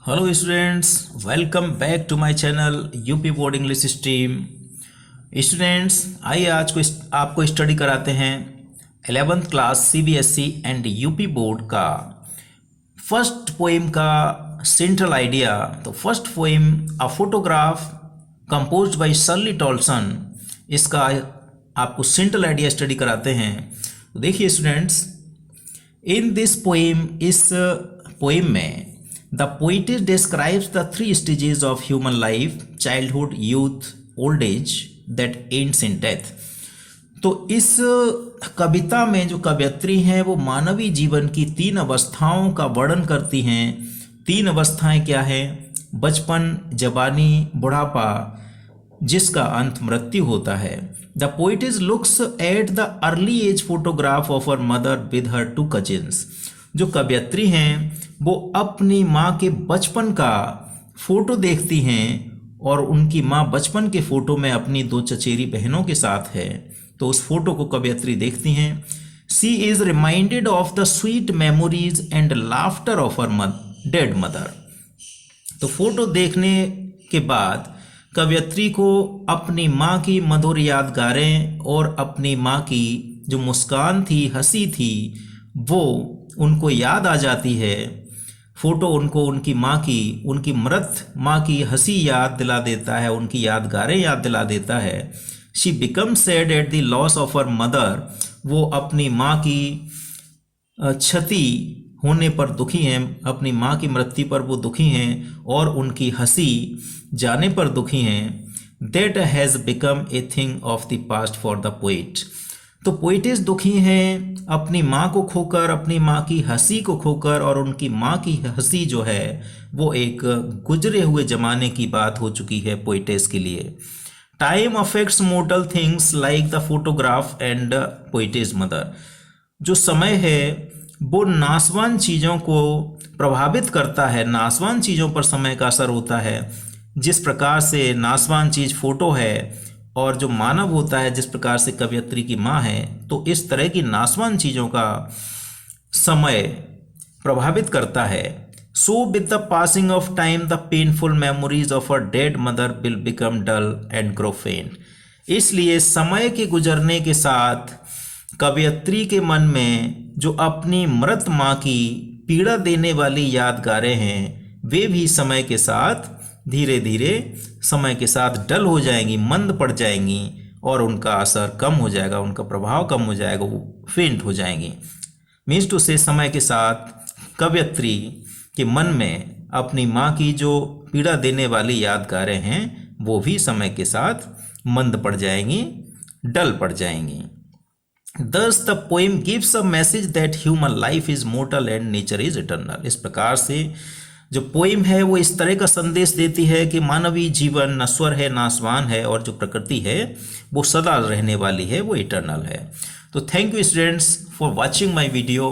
Hello students, welcome back to my channel UP board English stream. Students, आइए आज को आपको स्टडी कराते हैं 11th class CBSE and UP board का फर्स्ट पोएम का सेंट्रल आइडिया। तो first poem a photograph composed by Shirley Toulson, इसका आपको सेंट्रल आइडिया स्टडी कराते हैं। तो देखिए स्टूडेंट्स, इन दिस पोएम, इस पोएम में The poetess describes the three stages of human life: childhood, youth, old age that ends in death। तो इस कविता में जो कवयित्री हैं वो मानवीय जीवन की तीन अवस्थाओं का वर्णन करती हैं। तीन अवस्थाएं क्या हैं? बचपन, जवानी, बुढ़ापा, जिसका अंत मृत्यु होता है। The poetess looks at the early age photograph of her mother with her two cousins। जो कवयित्री हैं वो अपनी माँ के बचपन का फोटो देखती हैं और उनकी माँ बचपन के फोटो में अपनी दो चचेरी बहनों के साथ है। तो उस फोटो को कवयित्री देखती हैं। She is reminded of the sweet memories and laughter of her dead mother. तो फोटो देखने के बाद कवयित्री को अपनी माँ की मधुर यादगारें और अपनी माँ की जो मुस्कान थी, हंसी थी, वो उनको याद आ जाती है। फोटो उनको उनकी माँ की, उनकी मृत माँ की हंसी याद दिला देता है, उनकी यादगारें याद दिला देता है। She become sad at the loss of her mother. वो अपनी माँ की क्षति होने पर दुखी हैं, अपनी माँ की मृत्यु पर वो दुखी हैं और उनकी हंसी जाने पर दुखी हैं। That has become a thing of the past for the poet. तो पोइटेस दुखी हैं अपनी माँ को खोकर, अपनी माँ की हंसी को खोकर, और उनकी माँ की हंसी जो है वो एक गुजरे हुए ज़माने की बात हो चुकी है पोइटेस के लिए। Time affects mortar things like the photograph and poetess mother. जो समय है वो नासवान चीज़ों को प्रभावित करता है, नासवान चीज़ों पर समय का असर होता है। जिस प्रकार से नासवान चीज़ फोटो है और जो मानव होता है जिस प्रकार से कवयित्री की माँ है, तो इस तरह की नासवान चीज़ों का समय प्रभावित करता है। So with the passing of time the painful memories of a dead mother will become dull and grow faint. इसलिए समय के गुजरने के साथ कवयित्री के मन में जो अपनी मृत माँ की पीड़ा देने वाली यादगारें हैं, वे भी समय के साथ धीरे धीरे समय के साथ डल हो जाएंगी, मंद पड़ जाएंगी और उनका असर कम हो जाएगा, उनका प्रभाव कम हो जाएगा, वो फेंट हो जाएंगी। मीन्स टू से समय के साथ कवयित्री के मन में अपनी माँ की जो पीड़ा देने वाली यादगारें हैं वो भी समय के साथ मंद पड़ जाएंगी, डल पड़ जाएंगी। Thus the poem gives a message that human life is mortal and nature is eternal। इस प्रकार से जो पोइम है वो इस तरह का संदेश देती है कि मानवीय जीवन नश्वर है, नासवान है, और जो प्रकृति है वो सदा रहने वाली है, वो इटर्नल है। तो thank you students for watching my video.